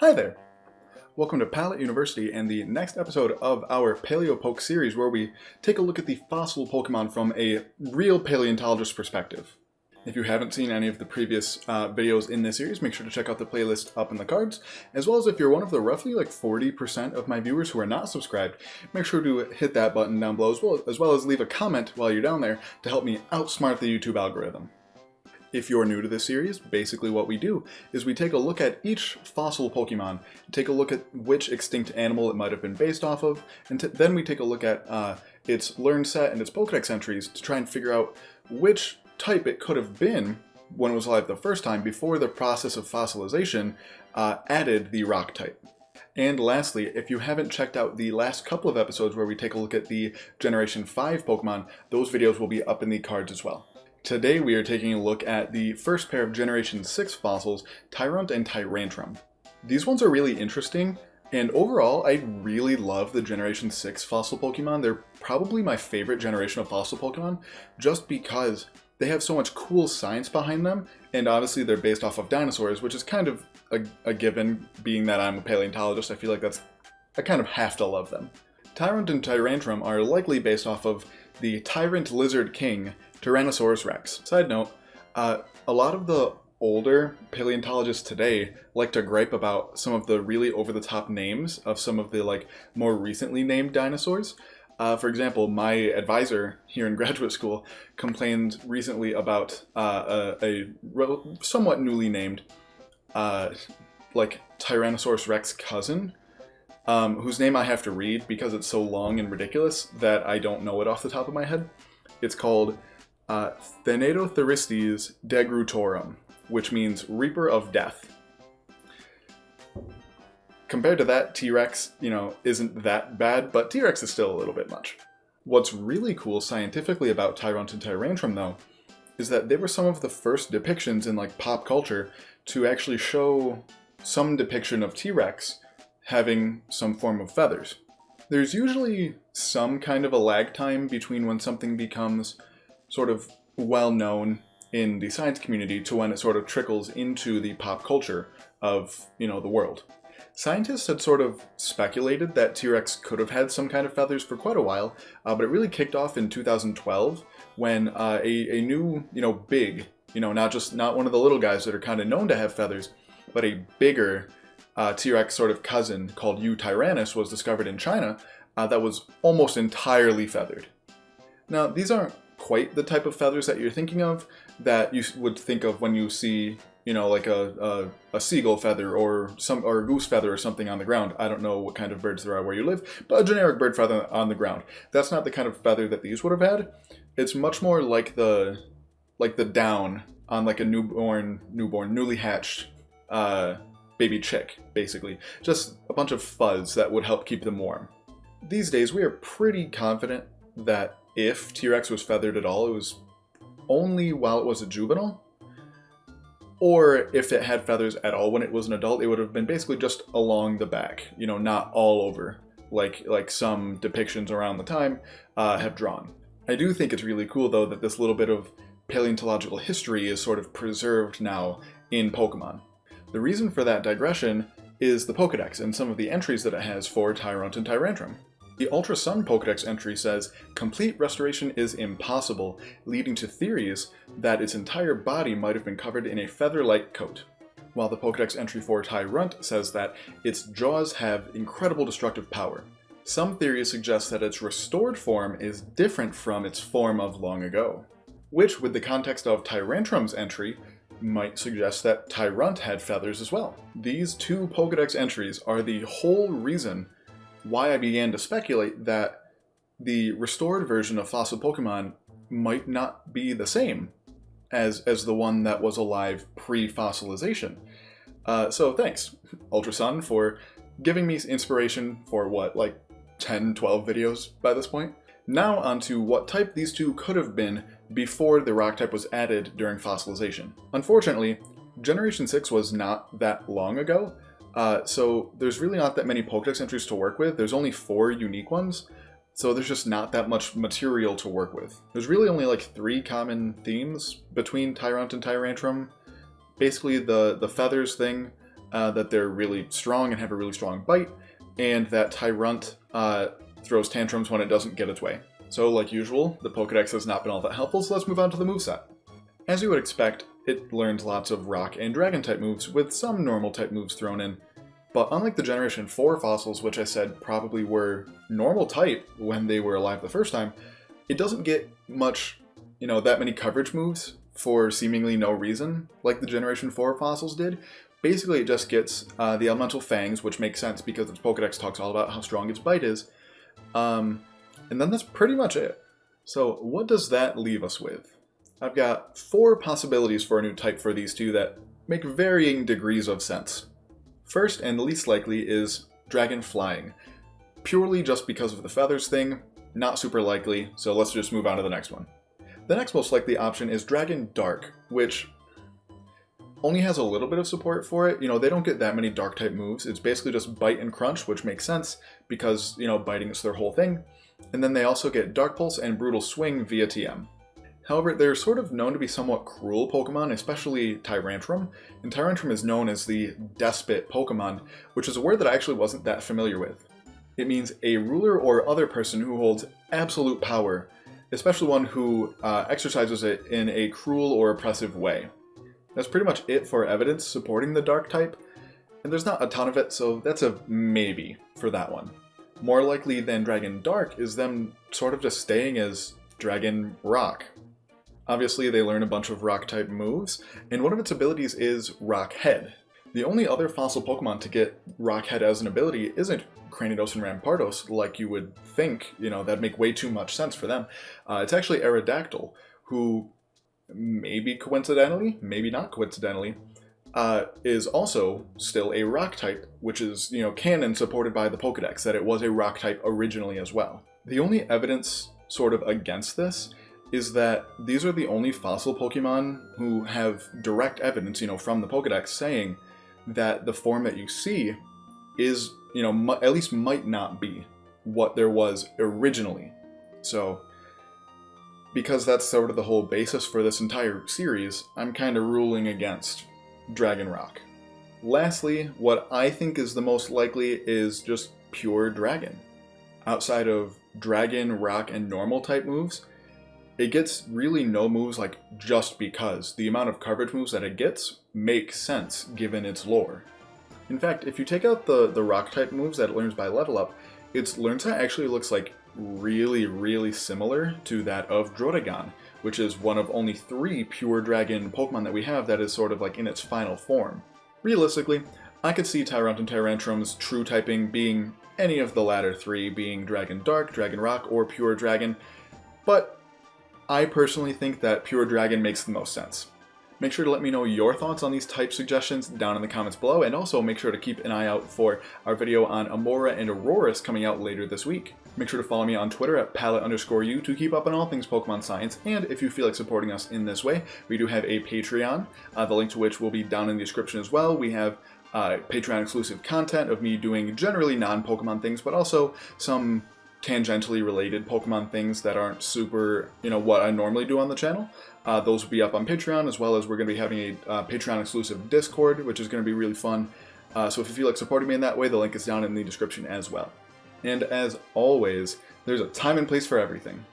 Hi there! Welcome to Pallet University and the next episode of our PaleoPokes series where we take a look at the fossil Pokemon from a real paleontologist perspective. If you haven't seen any of the previous videos in this series, make sure to check out the playlist up in the cards, as well as if you're one of the roughly 40% of my viewers who are not subscribed, make sure to hit that button down below as well as leave a comment while you're down there to help me outsmart the YouTube algorithm. If you're new to this series, basically what we do is we take a look at each fossil Pokemon, take a look at which extinct animal it might have been based off of, and then we take a look at its learned set and its Pokedex entries to try and figure out which type it could have been when it was alive the first time before the process of fossilization added the rock type. And lastly, if you haven't checked out the last couple of episodes where we take a look at the Generation 5 Pokemon, those videos will be up in the cards as well. Today we are taking a look at the first pair of Generation 6 fossils, Tyrant and Tyrantrum. These ones are really interesting, and overall I really love the Generation 6 fossil Pokemon. They're probably my favorite generation of fossil Pokemon, just because they have so much cool science behind them, and obviously they're based off of dinosaurs, which is kind of a given, being that I'm a paleontologist. I feel like I kind of have to love them. Tyrant and Tyrantrum are likely based off of the Tyrant Lizard King, Tyrannosaurus Rex. Side note, a lot of the older paleontologists today like to gripe about some of the really over-the-top names of some of the more recently named dinosaurs. For example, my advisor here in graduate school complained recently about a somewhat newly named Tyrannosaurus Rex cousin, whose name I have to read because it's so long and ridiculous that I don't know it off the top of my head. It's called Thanatothyristes degrutorum, which means Reaper of Death. Compared to that, T-Rex, isn't that bad, but T-Rex is still a little bit much. What's really cool scientifically about Tyrant and Tyrantrum, though, is that they were some of the first depictions in pop culture to actually show some depiction of T-Rex having some form of feathers. There's usually some kind of a lag time between when something becomes sort of well-known in the science community to when it sort of trickles into the pop culture of, the world. Scientists had sort of speculated that T-Rex could have had some kind of feathers for quite a while, but it really kicked off in 2012 when a new, big, not one of the little guys that are kind of known to have feathers, but a bigger T-Rex sort of cousin called Tyrannus was discovered in China that was almost entirely feathered. Now, these aren't quite the type of feathers that you're thinking of that you would think of when you see, a seagull feather or a goose feather or something on the ground. I don't know what kind of birds there are where you live, but a generic bird feather on the ground. That's not the kind of feather that these would have had. It's much more like the down on a newborn, newly hatched baby chick, basically. Just a bunch of fuzz that would help keep them warm. These days, we are pretty confident that if T-Rex was feathered at all, it was only while it was a juvenile, or if it had feathers at all when it was an adult, it would have been basically just along the back, not all over, like some depictions around the time have drawn. I do think it's really cool, though, that this little bit of paleontological history is sort of preserved now in Pokemon. The reason for that digression is the Pokedex and some of the entries that it has for Tyrant and Tyrantrum. The Ultra Sun Pokedex entry says, complete restoration is impossible, leading to theories that its entire body might have been covered in a feather-like coat. While the Pokedex entry for Tyrant says that its jaws have incredible destructive power. Some theories suggest that its restored form is different from its form of long ago, which, with the context of Tyrantrum's entry, might suggest that Tyrant had feathers as well. These two Pokedex entries are the whole reason why I began to speculate that the restored version of fossil Pokemon might not be the same as the one that was alive pre-fossilization. So thanks, Ultra Sun, for giving me inspiration for 10, 12 videos by this point. Now onto what type these two could have been before the rock type was added during fossilization. Unfortunately, Generation 6 was not that long ago, so there's really not that many Pokedex entries to work with. There's only 4 unique ones, so there's just not that much material to work with. There's really only 3 common themes between Tyrant and Tyrantrum. Basically the feathers thing, that they're really strong and have a really strong bite, and that Tyrunt throws tantrums when it doesn't get its way. So like usual, the Pokedex has not been all that helpful, so let's move on to the moveset. As you would expect, it learns lots of rock and dragon type moves, with some normal type moves thrown in. But unlike the Generation 4 fossils, which I said probably were normal type when they were alive the first time, it doesn't get much, that many coverage moves for seemingly no reason, like the Generation 4 fossils did. Basically, it just gets the elemental fangs, which makes sense because its Pokedex talks all about how strong its bite is. And then that's pretty much it. So what does that leave us with? I've got 4 possibilities for a new type for these two that make varying degrees of sense. First, and least likely, is Dragon Flying. Purely just because of the feathers thing, not super likely, so let's just move on to the next one. The next most likely option is Dragon Dark, which only has a little bit of support for it. They don't get that many dark type moves. It's basically just bite and crunch, which makes sense because, biting is their whole thing. And then they also get Dark Pulse and Brutal Swing via TM. However, they're sort of known to be somewhat cruel Pokemon, especially Tyrantrum, and Tyrantrum is known as the Despot Pokemon, which is a word that I actually wasn't that familiar with. It means a ruler or other person who holds absolute power, especially one who exercises it in a cruel or oppressive way. That's pretty much it for evidence supporting the Dark type, and there's not a ton of it, so that's a maybe for that one. More likely than Dragon Dark is them sort of just staying as Dragon Rock. Obviously, they learn a bunch of rock-type moves, and one of its abilities is Rock Head. The only other fossil Pokemon to get Rock Head as an ability isn't Cranidos and Rampardos, like you would think, that'd make way too much sense for them. It's actually Aerodactyl, who maybe coincidentally, maybe not coincidentally, is also still a rock type, which is, canon supported by the Pokedex, that it was a rock type originally as well. The only evidence sort of against this is that these are the only fossil Pokemon who have direct evidence, from the Pokedex saying that the form that you see is, at least might not be what there was originally. So, because that's sort of the whole basis for this entire series, I'm kind of ruling against Dragon Rock. Lastly, what I think is the most likely is just pure Dragon. Outside of Dragon, Rock, and Normal type moves, it gets really no moves like just because. The amount of coverage moves that it gets makes sense given its lore. In fact, if you take out the rock type moves that it learns by level up, its learn set actually looks like really similar to that of Drotagon, which is one of only 3 pure dragon Pokemon that we have that is sort of like in its final form. Realistically, I could see Tyrunt and Tyrantrum's true typing being any of the latter 3, being Dragon Dark, Dragon Rock, or Pure Dragon, but I personally think that Pure Dragon makes the most sense. Make sure to let me know your thoughts on these type suggestions down in the comments below, and also make sure to keep an eye out for our video on Amora and Aurorus coming out later this week. Make sure to follow me on Twitter at Pallet_U to keep up on all things Pokemon science, and if you feel like supporting us in this way, we do have a Patreon, the link to which will be down in the description as well. We have Patreon exclusive content of me doing generally non-Pokemon things, but also some tangentially related Pokemon things that aren't super, what I normally do on the channel. Those will be up on Patreon, as well as we're going to be having a Patreon exclusive Discord, which is going to be really fun. So if you feel like supporting me in that way, the link is down in the description as well. And as always, there's a time and place for everything.